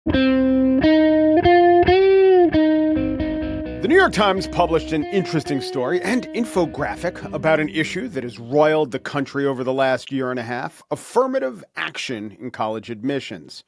The New York Times published an interesting story and infographic about an issue that has roiled the country over the last year and a half: affirmative action in college admissions.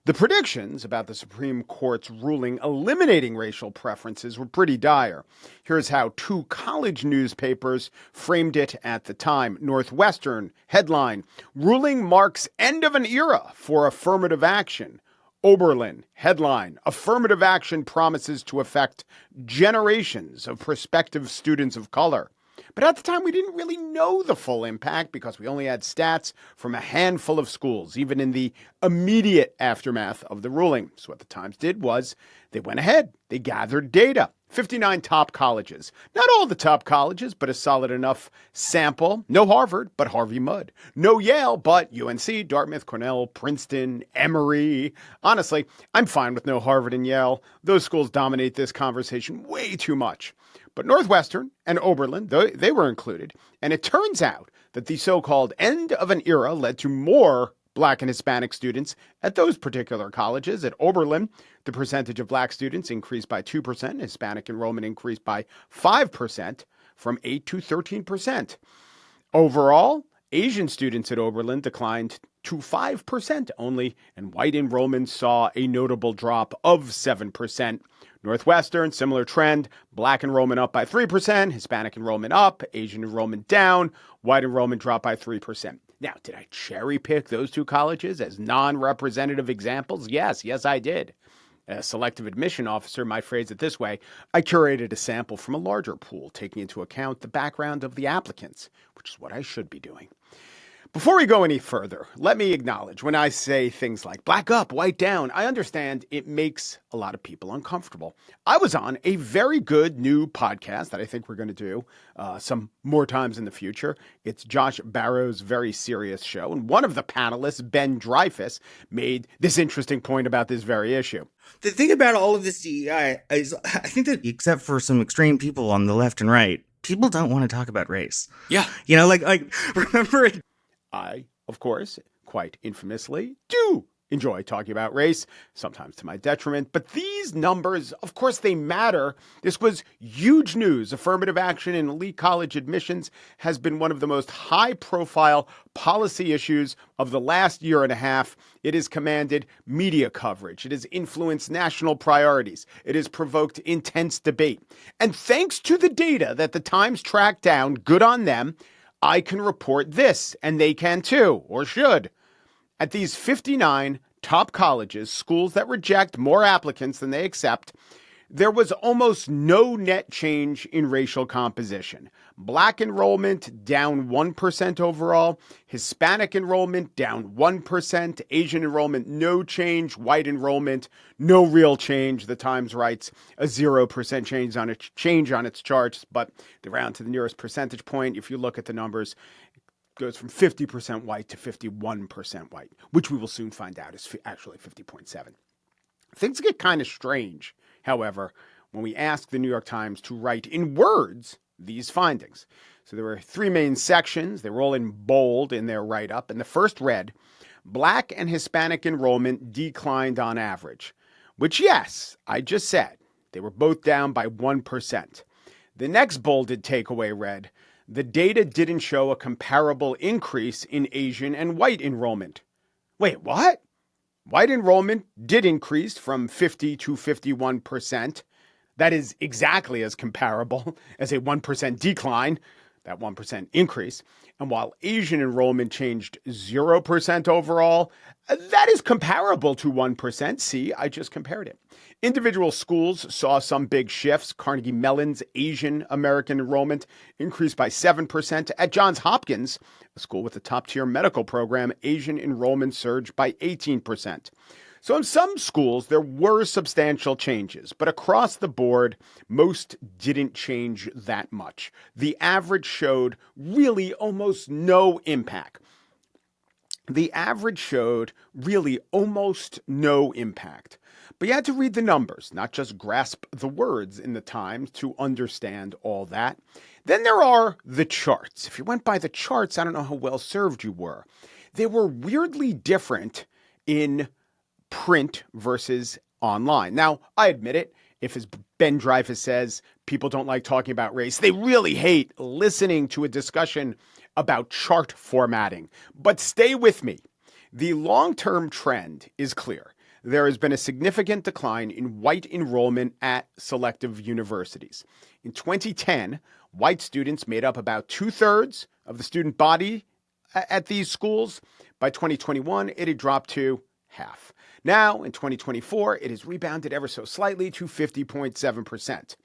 The predictions about the Supreme Court's ruling eliminating racial preferences were pretty dire. Here's how two college newspapers framed it at the time. Northwestern headline: Ruling marks end of an era for affirmative action. Oberlin headline: Affirmative action promises to affect generations of prospective students of color. But at the time, we didn't really know the full impact because we only had stats from a handful of schools, even in the immediate aftermath of the ruling. So what the Times did was they went ahead. They gathered data. 59 top colleges. Not all the top colleges, but a solid enough sample. No Harvard, but Harvey Mudd. No Yale, but UNC, Dartmouth, Cornell, Princeton, Emory. Honestly, I'm fine with no Harvard and Yale. Those schools dominate this conversation way too much. But Northwestern and Oberlin, they were included. And it turns out that the so-called end of an era led to more Black and Hispanic students at those particular colleges. At Oberlin, the percentage of Black students increased by 2%. Hispanic enrollment increased by 5%, from 8 to 13%. Overall, Asian students at Oberlin declined to 5% only, and white enrollment saw a notable drop of 7%. Northwestern, similar trend: Black enrollment up by 3%, Hispanic enrollment up, Asian enrollment down, white enrollment dropped by 3%. Now, did I cherry pick those two colleges as non-representative examples? Yes, I did. A selective admission officer might phrase it this way: I curated a sample from a larger pool, taking into account the background of the applicants, which is what I should be doing. Before we go any further, let me acknowledge when I say things like black up, white down, I understand it makes a lot of people uncomfortable. I was on a very good new podcast that I think we're going to do some more times in the future. It's Josh Barrow's Very Serious Show. And one of the panelists, Ben Dreyfus, made this interesting point about this very issue. The thing about all of this DEI is I think that except for some extreme people on the left and right, people don't want to talk about race. Yeah. You know, like remember it. I, of course, quite infamously, do enjoy talking about race, sometimes to my detriment. But these numbers, of course, they matter. This was huge news. Affirmative action in elite college admissions has been one of the most high-profile policy issues of the last year and a half. It has commanded media coverage. It has influenced national priorities. It has provoked intense debate. And thanks to the data that the Times tracked down, good on them, I can report this, and they can too, or should. At these 59 top colleges, schools that reject more applicants than they accept, there was almost no net change in racial composition. Black enrollment down 1% overall, Hispanic enrollment down 1%, Asian enrollment no change, white enrollment no real change. The Times writes a 0% change on its charts, but they round to the nearest percentage point. If you look at the numbers, it goes from 50% white to 51% white, which we will soon find out is actually 50.7. Things get kind of strange, however, when we ask the New York Times to write in words these findings. So there were three main sections. They were all in bold in their write-up. And the first read, Black and Hispanic enrollment declined on average, which, yes, I just said. They were both down by 1%. The next bolded takeaway read, the data didn't show a comparable increase in Asian and white enrollment. Wait, what? White enrollment did increase from 50 to 51%. That is exactly as comparable as a 1% decline, that 1% increase. And while Asian enrollment changed 0% overall, that is comparable to 1%. See, I just compared it. Individual schools saw some big shifts. Carnegie Mellon's Asian American enrollment increased by 7%. At Johns Hopkins, a school with a top-tier medical program, Asian enrollment surged by 18%. So in some schools, there were substantial changes, but across the board, most didn't change that much. The average showed really almost no impact. But you had to read the numbers, not just grasp the words in the Times to understand all that. Then there are the charts. If you went by the charts, I don't know how well served you were. They were weirdly different in print versus online. Now, I admit it. If, as Ben Dreyfuss says, people don't like talking about race, they really hate listening to a discussion about chart formatting. But stay with me. The long-term trend is clear. There has been a significant decline in white enrollment at selective universities. In 2010, white students made up about 2/3 of the student body at these schools. By 2021, it had dropped to half. Now, in 2024, it has rebounded ever so slightly to 50.7%.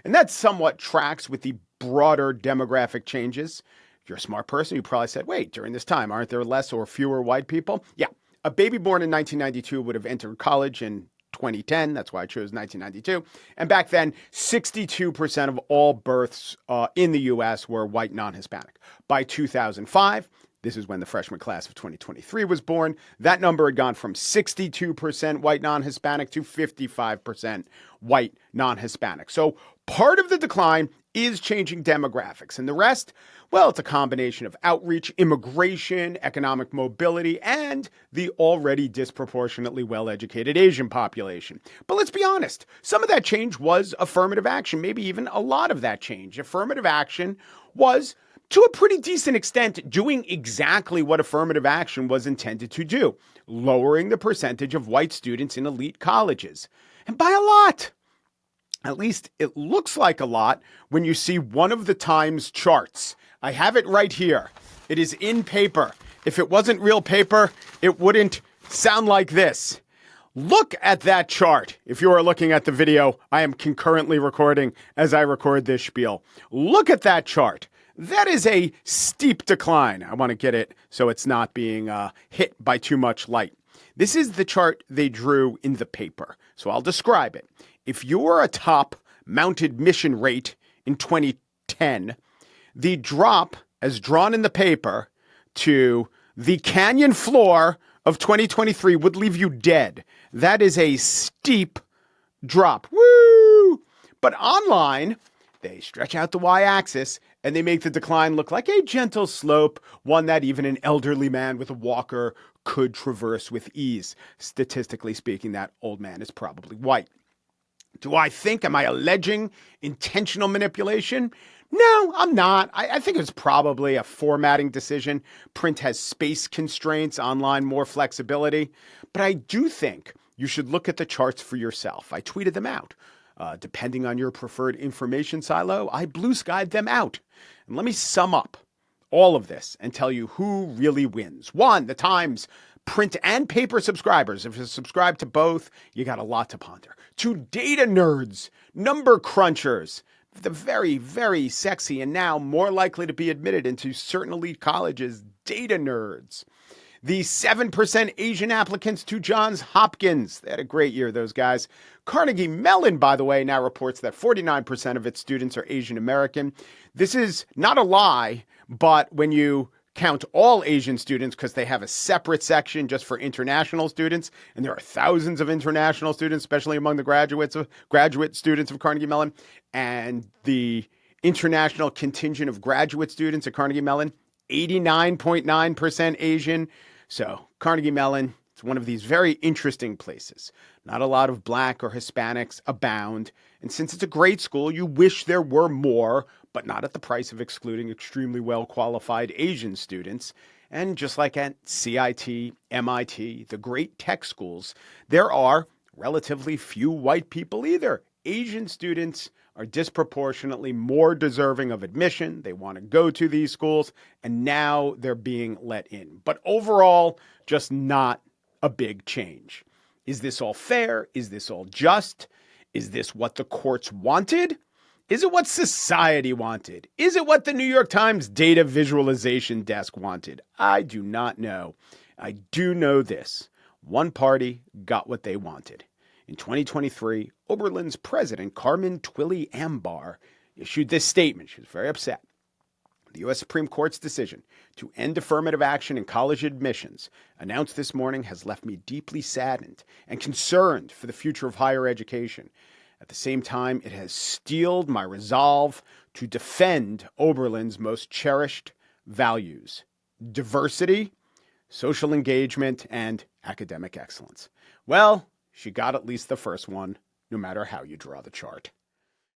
And that somewhat tracks with the broader demographic changes. If you're a smart person, you probably said, wait, during this time, aren't there less or fewer white people? Yeah. A baby born in 1992 would have entered college in 2010. That's why I chose 1992. And back then, 62% of all births in the U.S. were white non-Hispanic. By 2005, this is when the freshman class of 2023 was born, that number had gone from 62% white non-Hispanic to 55% white non-Hispanic. So part of the decline is changing demographics. And the rest, well, it's a combination of outreach, immigration, economic mobility, and the already disproportionately well-educated Asian population. But let's be honest, some of that change was affirmative action, maybe even a lot of that change. Affirmative action was, to a pretty decent extent, doing exactly what affirmative action was intended to do, lowering the percentage of white students in elite colleges. And by a lot. At least it looks like a lot when you see one of the Times charts. I have it right here. It is in paper. If it wasn't real paper, it wouldn't sound like this. Look at that chart. If you are looking at the video, I am concurrently recording as I record this spiel. Look at that chart. That is a steep decline. I want to get it so it's not being hit by too much light. This is the chart they drew in the paper. So I'll describe it. If you're a top mounted mission rate in 2010, the drop as drawn in the paper to the canyon floor of 2023 would leave you dead. That is a steep drop. Woo! But online, they stretch out the y-axis and they make the decline look like a gentle slope, one that even an elderly man with a walker could traverse with ease. Statistically speaking, that old man is probably white. Am I alleging intentional manipulation? No, I'm not. I think it's probably a formatting decision. Print has space constraints, online more flexibility. But I do think you should look at the charts for yourself. I tweeted them out. Depending on your preferred information silo, I blue skied them out. And let me sum up all of this and tell you who really wins. One, the Times print and paper subscribers. If you subscribe to both, you got a lot to ponder. Two, data nerds, number crunchers, the very, very sexy and now more likely to be admitted into certain elite colleges, data nerds. The 7% Asian applicants to Johns Hopkins. They had a great year, those guys. Carnegie Mellon, by the way, now reports that 49% of its students are Asian American. This is not a lie, but when you count all Asian students, because they have a separate section just for international students, and there are thousands of international students, especially among the graduate students of Carnegie Mellon, and the international contingent of graduate students at Carnegie Mellon, 89.9% Asian. So Carnegie Mellon, it's one of these very interesting places. Not a lot of Black or Hispanics abound. And since it's a great school, you wish there were more, but not at the price of excluding extremely well-qualified Asian students. And just like at CIT, MIT, the great tech schools, there are relatively few white people either. Asian students are disproportionately more deserving of admission. They want to go to these schools, and now they're being let in. But overall, just not a big change. Is this all fair? Is this all just? Is this what the courts wanted? Is it what society wanted? Is it what the New York Times data visualization desk wanted? I do not know. I do know this. One party got what they wanted. In 2023, Oberlin's president, Carmen Twillie Ambar, issued this statement. She was very upset. The U.S. Supreme Court's decision to end affirmative action in college admissions announced this morning has left me deeply saddened and concerned for the future of higher education. At the same time, it has steeled my resolve to defend Oberlin's most cherished values: diversity, social engagement, and academic excellence. Well, she got at least the first one, no matter how you draw the chart.